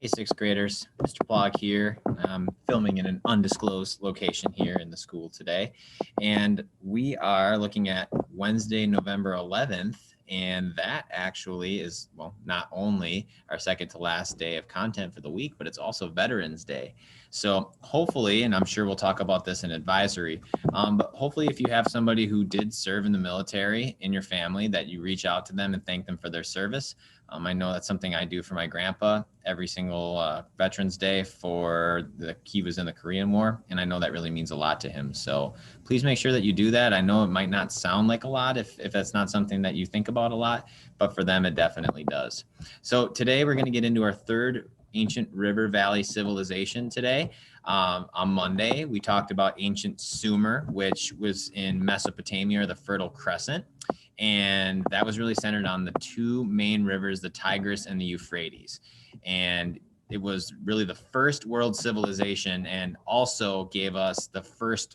Hey, sixth graders, Mr. Blog here. I'm filming in an undisclosed location here in the school today. And we are looking at Wednesday, November 11th. And that actually is, well, not only our second to last day of content for the week, but it's also Veterans Day. So hopefully, and I'm sure we'll talk about this in advisory, but hopefully if you have somebody who did serve in the military in your family, that you reach out to them and thank them for their service. I know that's something I do for my grandpa every single Veterans Day he was in the Korean War, and I know that really means a lot to him. So please make sure that you do that. I know it might not sound like a lot if that's not something that you think about a lot, but for them, it definitely does. So today we're going to get into our third ancient river valley civilization today. On Monday, we talked about ancient Sumer, which was in Mesopotamia, or the Fertile Crescent. And that was really centered on the two main rivers, the Tigris and the Euphrates. And it was really the first world civilization, and also gave us the first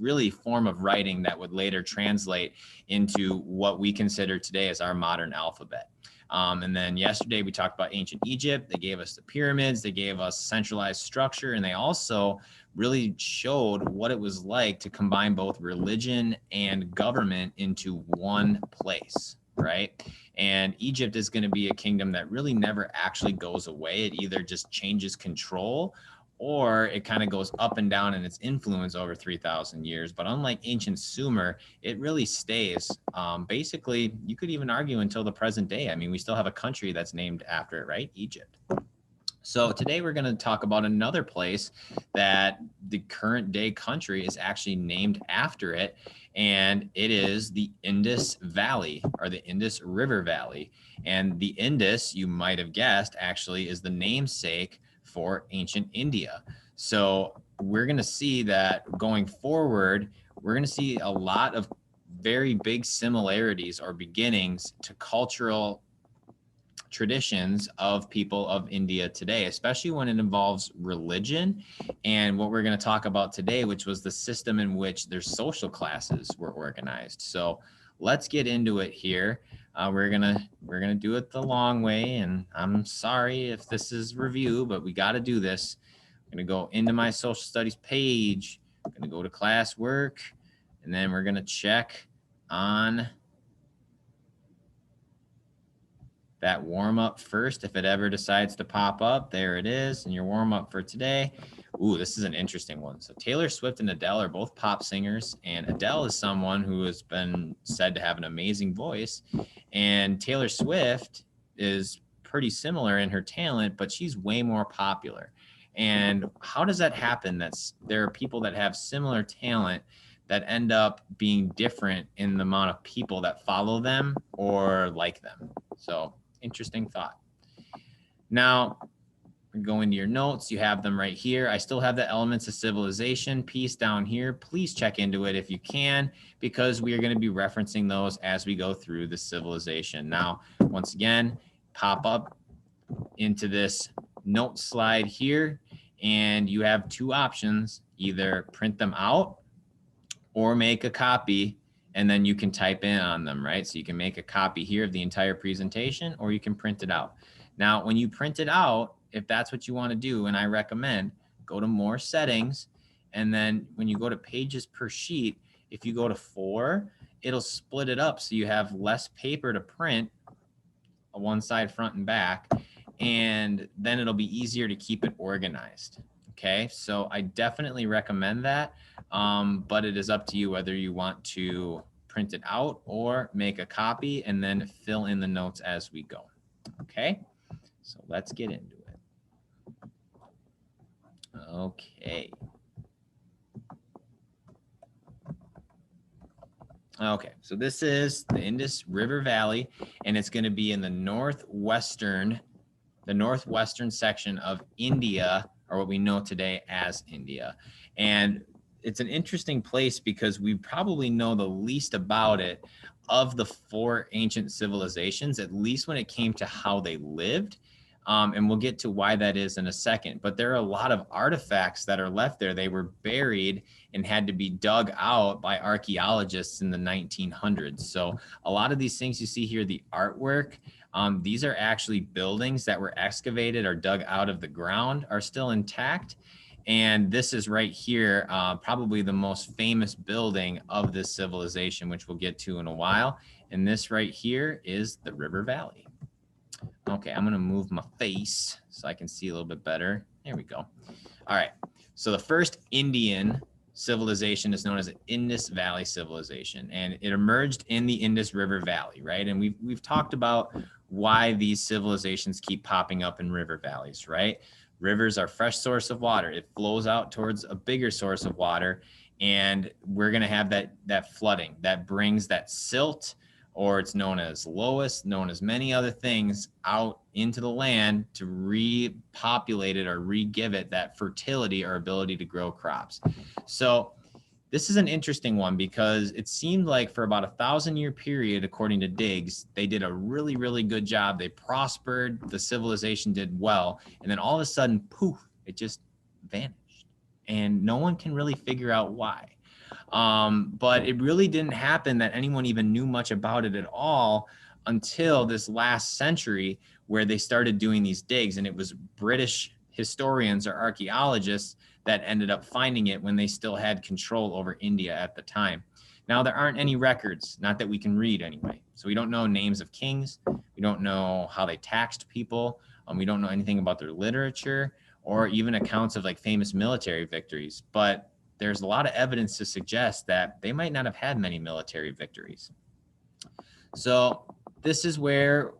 really form of writing that would later translate into what we consider today as our modern alphabet. And then yesterday we talked about ancient Egypt. They gave us the pyramids, they gave us centralized structure, and they also really showed what it was like to combine both religion and government into one place, right? And Egypt is going to be a kingdom that really never actually goes away. It either just changes control, or it kind of goes up and down in its influence over 3,000 years. But unlike ancient Sumer, it really stays. Basically, you could even argue until the present day. I mean, we still have a country that's named after it, right? Egypt. So today we're going to talk about another place that the current day country is actually named after it, and it is the Indus Valley, or the Indus River Valley. And the Indus, you might have guessed, actually is the namesake for ancient India. So we're going to see that going forward, we're going to see a lot of very big similarities or beginnings to cultural traditions of people of India today, especially when it involves religion and what we're going to talk about today, which was the system in which their social classes were organized. So let's get into it here. We're gonna do it the long way, and I'm sorry if this is review, but we got to do this. I'm gonna go into my social studies page. I'm gonna go to class work, and then we're gonna check on that warm up first. If it ever decides to pop up, there it is, and your warm up for today. Ooh, this is an interesting one. So Taylor Swift and Adele are both pop singers, and Adele is someone who has been said to have an amazing voice, and Taylor Swift is pretty similar in her talent, but she's way more popular. And how does that happen? There are people that have similar talent that end up being different in the amount of people that follow them or like them. So interesting thought. Now, go into your notes. You have them right here. I still have the elements of civilization piece down here. Please check into it if you can, because we are going to be referencing those as we go through the civilization. Now, once again, pop up into this note slide here, and you have two options: either print them out or make a copy, and then you can type in on them, right? So you can make a copy here of the entire presentation, or you can print it out. Now, when you print it out, if that's what you want to do, and I recommend, go to more settings, and then when you go to pages per sheet, if you go to 4, it'll split it up so you have less paper to print on one side, front and back, and then it'll be easier to keep it organized. Okay, so I definitely recommend that, but it is up to you whether you want to print it out or make a copy and then fill in the notes as we go. Okay, so let's get into it. Okay. Okay, so this is the Indus River Valley, and it's going to be in the northwestern section of India, or what we know today as India. And it's an interesting place because we probably know the least about it of the 4 ancient civilizations, at least when it came to how they lived. And we'll get to why that is in a second. But there are a lot of artifacts that are left there. They were buried and had to be dug out by archaeologists in the 1900s. So a lot of these things you see here, the artwork, these are actually buildings that were excavated or dug out of the ground, are still intact. And this is right here, probably the most famous building of this civilization, which we'll get to in a while. And this right here is the River Valley. Okay, I'm gonna move my face so I can see a little bit better. There we go. All right, so the first Indian civilization is known as the Indus Valley civilization, and it emerged in the Indus River Valley, right? And we've talked about why these civilizations keep popping up in river valleys, right? Rivers are a fresh source of water. It flows out towards a bigger source of water, and we're going to have that flooding that brings that silt, or it's known as loess, known as many other things, out into the land to repopulate it or re-give it that fertility or ability to grow crops. So this is an interesting one because it seemed like for about 1,000-year period, according to Diggs, they did a really, really good job. They prospered, the civilization did well, and then all of a sudden, poof, it just vanished. And no one can really figure out why. But it really didn't happen that anyone even knew much about it at all until this last century, where they started doing these digs, and it was British historians or archaeologists that ended up finding it when they still had control over India at the time. Now, there aren't any records, not that we can read anyway. So we don't know names of kings. We don't know how they taxed people. We don't know anything about their literature or even accounts of like famous military victories. But there's a lot of evidence to suggest that they might not have had many military victories. So this is where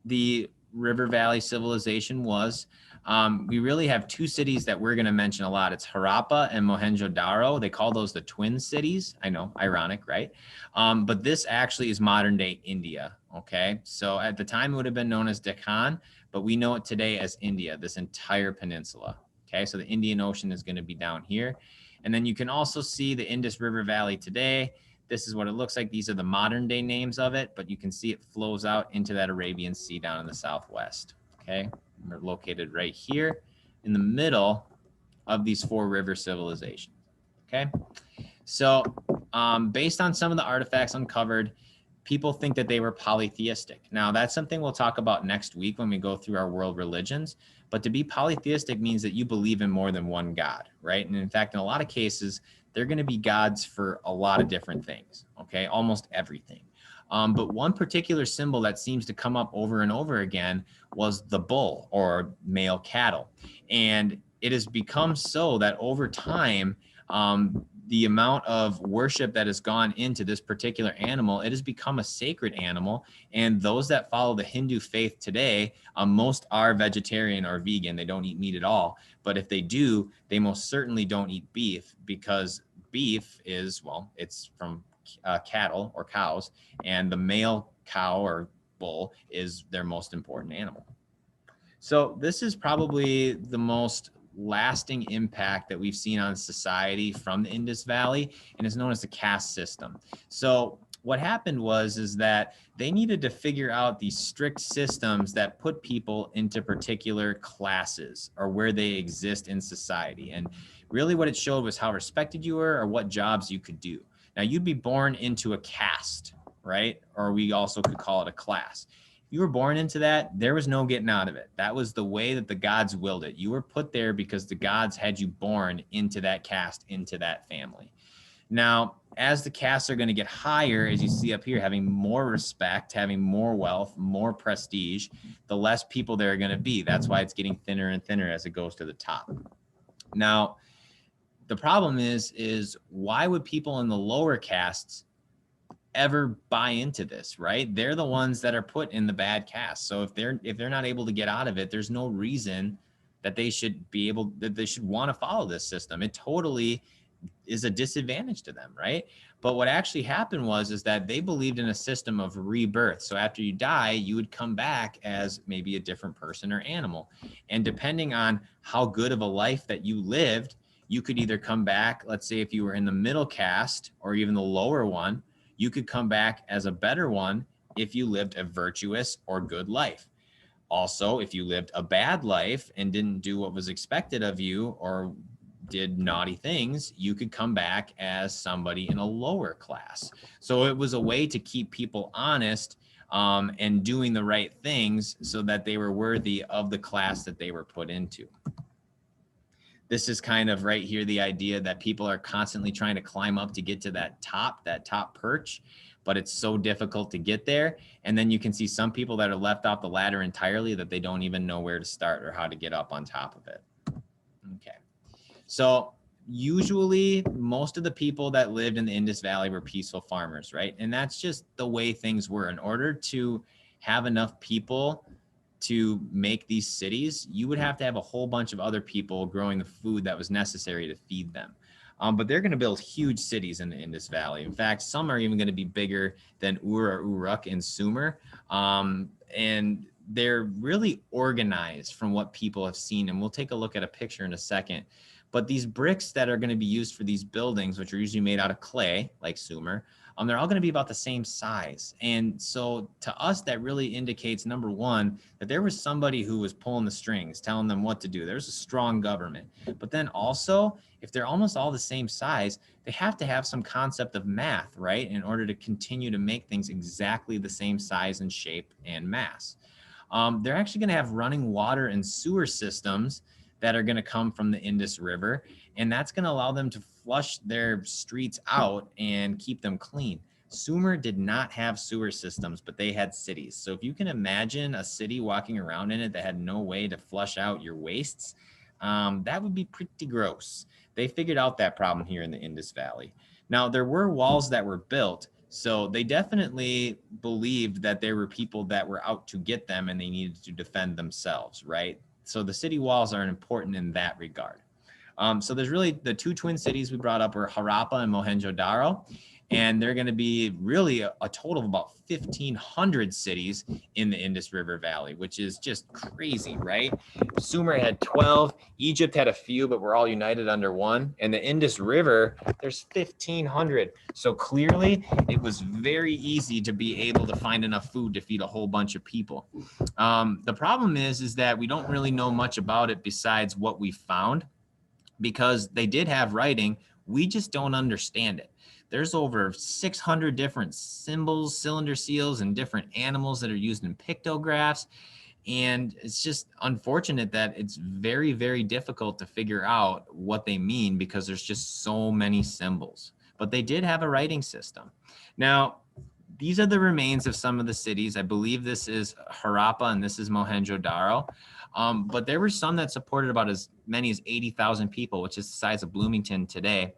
the River Valley civilization was. We really have two cities that we're going to mention a lot. It's Harappa and Mohenjo-Daro. They call those the twin cities. I know, ironic, right? But this actually is modern day India. Okay, so at the time it would have been known as Deccan, but we know it today as India, this entire peninsula. Okay, so the Indian Ocean is going to be down here. And then you can also see the Indus River Valley today. This is what it looks like. These are the modern day names of it, but you can see it flows out into that Arabian Sea down in the southwest. Okay, we're located right here in the middle of these four river civilizations. Okay, so based on some of the artifacts uncovered, people think that they were polytheistic. Now, that's something we'll talk about next week when we go through our world religions. But to be polytheistic means that you believe in more than one God, right? And in fact, in a lot of cases, they're going to be gods for a lot of different things, okay? Almost everything. But one particular symbol that seems to come up over and over again was the bull, or male cattle. And it has become so that over time, the amount of worship that has gone into this particular animal, it has become a sacred animal. And those that follow the Hindu faith today, most are vegetarian or vegan. They don't eat meat at all. But if they do, they most certainly don't eat beef, because beef is, well, it's from cattle or cows, and the male cow or bull is their most important animal. So this is probably the most lasting impact that we've seen on society from the Indus Valley, and is known as the caste system. So what happened is that they needed to figure out these strict systems that put people into particular classes or where they exist in society. And really what it showed was how respected you were or what jobs you could do. Now, you'd be born into a caste, right? Or we also could call it a class. You were born into that, there was no getting out of it. That was the way that the gods willed it. You were put there because the gods had you born into that caste, into that family. Now, as the castes are going to get higher, as you see up here, having more respect, having more wealth, more prestige, the less people there are going to be. That's why it's getting thinner and thinner as it goes to the top. Now, the problem is why would people in the lower castes ever buy into this, right? They're the ones that are put in the bad caste. So if they're not able to get out of it, there's no reason that they should want to follow this system. It totally is a disadvantage to them, right? But what actually happened is that they believed in a system of rebirth. So after you die, you would come back as maybe a different person or animal. And depending on how good of a life that you lived, you could either come back, let's say if you were in the middle caste or even the lower one, you could come back as a better one if you lived a virtuous or good life. Also, if you lived a bad life and didn't do what was expected of you or did naughty things, you could come back as somebody in a lower class. So it was a way to keep people honest and doing the right things so that they were worthy of the class that they were put into. This is kind of right here, the idea that people are constantly trying to climb up to get to that top perch, but it's so difficult to get there. And then you can see some people that are left off the ladder entirely, that they don't even know where to start or how to get up on top of it. Okay. So usually most of the people that lived in the Indus Valley were peaceful farmers, right? And that's just the way things were. In order to have enough people to make these cities, you would have to have a whole bunch of other people growing the food that was necessary to feed them. But they're going to build huge cities in the Indus Valley. In fact, some are even going to be bigger than Ur or Uruk and Sumer. And they're really organized from what people have seen. And we'll take a look at a picture in a second. But these bricks that are going to be used for these buildings, which are usually made out of clay, like Sumer, they're all going to be about the same size. And so to us, that really indicates, number one, that there was somebody who was pulling the strings, telling them what to do. There's a strong government. But then also, if they're almost all the same size, they have to have some concept of math, right? In order to continue to make things exactly the same size and shape and mass. They're actually going to have running water and sewer systems that are going to come from the Indus River. And that's going to allow them to flush their streets out and keep them clean. Sumer did not have sewer systems, but they had cities. So if you can imagine a city walking around in it that had no way to flush out your wastes, that would be pretty gross. They figured out that problem here in the Indus Valley. Now, there were walls that were built, so they definitely believed that there were people that were out to get them and they needed to defend themselves, right? So the city walls are important in that regard. So there's really the two twin cities we brought up were Harappa and Mohenjo-Daro. And they're going to be really a total of about 1,500 cities in the Indus River Valley, which is just crazy, right? Sumer had 12, Egypt had a few, but we're all united under one. And the Indus River, there's 1,500. So clearly, it was very easy to be able to find enough food to feed a whole bunch of people. The problem is that we don't really know much about it besides what we found, because they did have writing. We just don't understand it. There's over 600 different symbols, cylinder seals, and different animals that are used in pictographs. And it's just unfortunate that it's very, very difficult to figure out what they mean because there's just so many symbols. But they did have a writing system. Now, these are the remains of some of the cities. I believe this is Harappa and this is Mohenjo-Daro. But there were some that supported about as many as 80,000 people, which is the size of Bloomington today.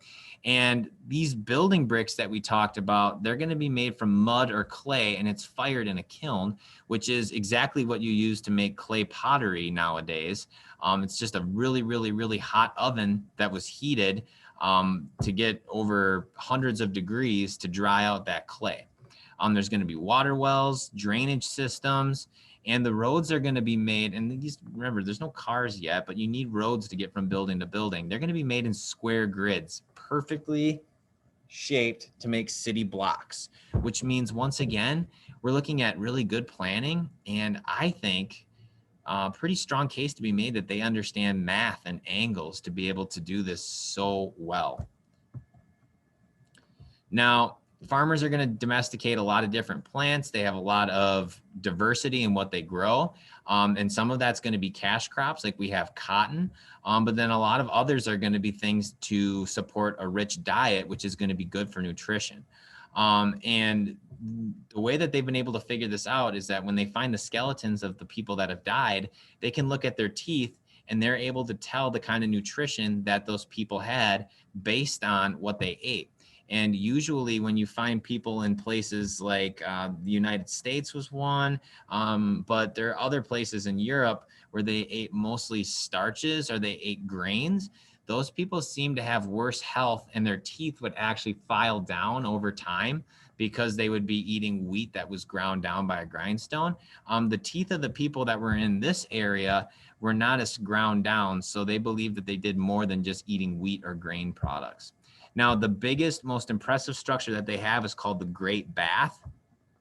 And these building bricks that we talked about, they're going to be made from mud or clay, and it's fired in a kiln, which is exactly what you use to make clay pottery nowadays. It's just a really, really, really hot oven that was heated to get over hundreds of degrees to dry out that clay. There's going to be water wells, drainage systems, and the roads are going to be made. And these, remember, there's no cars yet, but you need roads to get from building to building. They're going to be made in square grids, perfectly shaped to make city blocks, which means, once again, we're looking at really good planning. And I think a pretty strong case to be made that they understand math and angles to be able to do this so well. Now, farmers are going to domesticate a lot of different plants. They have a lot of diversity in what they grow. And some of that's going to be cash crops, like we have cotton. But then a lot of others are going to be things to support a rich diet, which is going to be good for nutrition. And the way that they've been able to figure this out is that when they find the skeletons of the people that have died, they can look at their teeth and they're able to tell the kind of nutrition that those people had based on what they ate. And usually when you find people in places like the United States was one, but there are other places in Europe where they ate mostly starches or they ate grains. Those people seem to have worse health, and their teeth would actually file down over time because they would be eating wheat that was ground down by a grindstone. The teeth of the people that were in this area were not as ground down, so they believe that they did more than just eating wheat or grain products. Now, the biggest, most impressive structure that they have is called the Great Bath.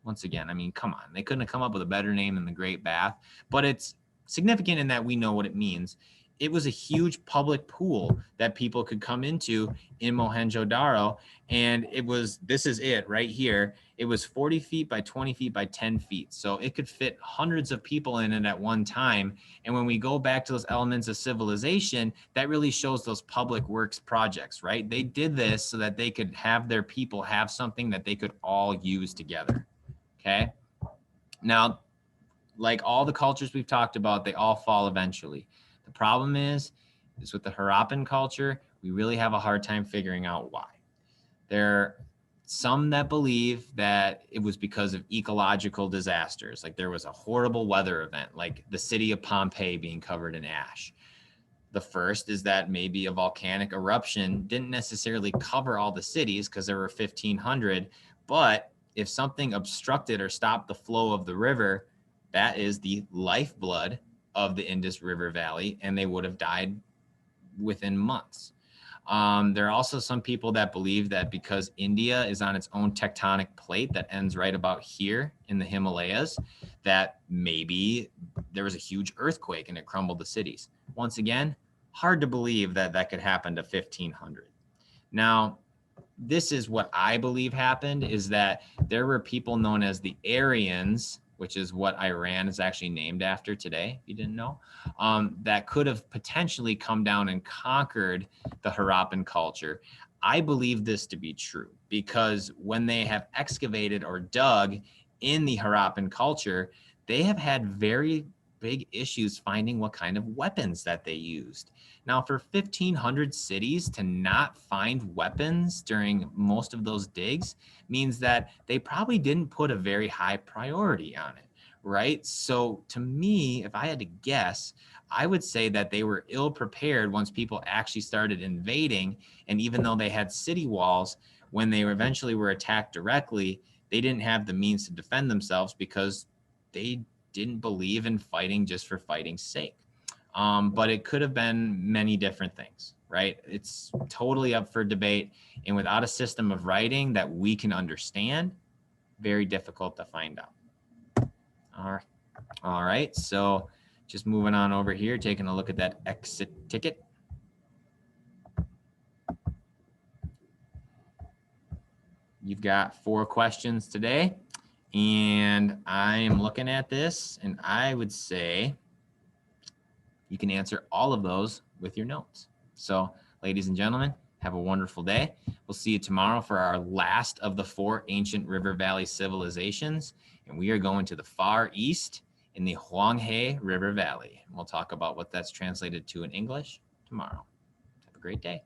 Once again, I mean, come on, they couldn't have come up with a better name than the Great Bath, but it's significant in that we know what it means. It was a huge public pool that people could come into in Mohenjo-Daro. And this is it right here. It was 40 feet by 20 feet by 10 feet. So it could fit hundreds of people in it at one time. And when we go back to those elements of civilization, that really shows those public works projects, right? They did this so that they could have their people have something that they could all use together. Okay. Now, like all the cultures we've talked about, they all fall eventually. The problem is with the Harappan culture, we really have a hard time figuring out why. There are some that believe that it was because of ecological disasters. Like there was a horrible weather event, like the city of Pompeii being covered in ash. The first is that maybe a volcanic eruption didn't necessarily cover all the cities because there were 1,500, but if something obstructed or stopped the flow of the river, that is the lifeblood of the Indus River Valley, and they would have died within months. There are also some people that believe that because India is on its own tectonic plate that ends right about here in the Himalayas, that maybe there was a huge earthquake and it crumbled the cities. Once again, hard to believe that that could happen to 1,500. Now, this is what I believe happened, is that there were people known as the Aryans, which is what Iran is actually named after today, if you didn't know, that could have potentially come down and conquered the Harappan culture. I believe this to be true because when they have excavated or dug in the Harappan culture, they have had very big issues finding what kind of weapons that they used. Now, for 1,500 cities to not find weapons during most of those digs means that they probably didn't put a very high priority on it, right? So to me, if I had to guess, I would say that they were ill prepared once people actually started invading. And even though they had city walls, when they eventually were attacked directly, they didn't have the means to defend themselves because they didn't believe in fighting just for fighting's sake. But it could have been many different things, right? It's totally up for debate. And without a system of writing that we can understand, very difficult to find out. All right. So just moving on over here, taking a look at that exit ticket. You've got 4 questions today. And I am looking at this, and I would say you can answer all of those with your notes. So, ladies and gentlemen, have a wonderful day. We'll see you tomorrow for our last of the 4 ancient river valley civilizations. And we are going to the Far East in the Huanghe River Valley. And we'll talk about what that's translated to in English tomorrow. Have a great day.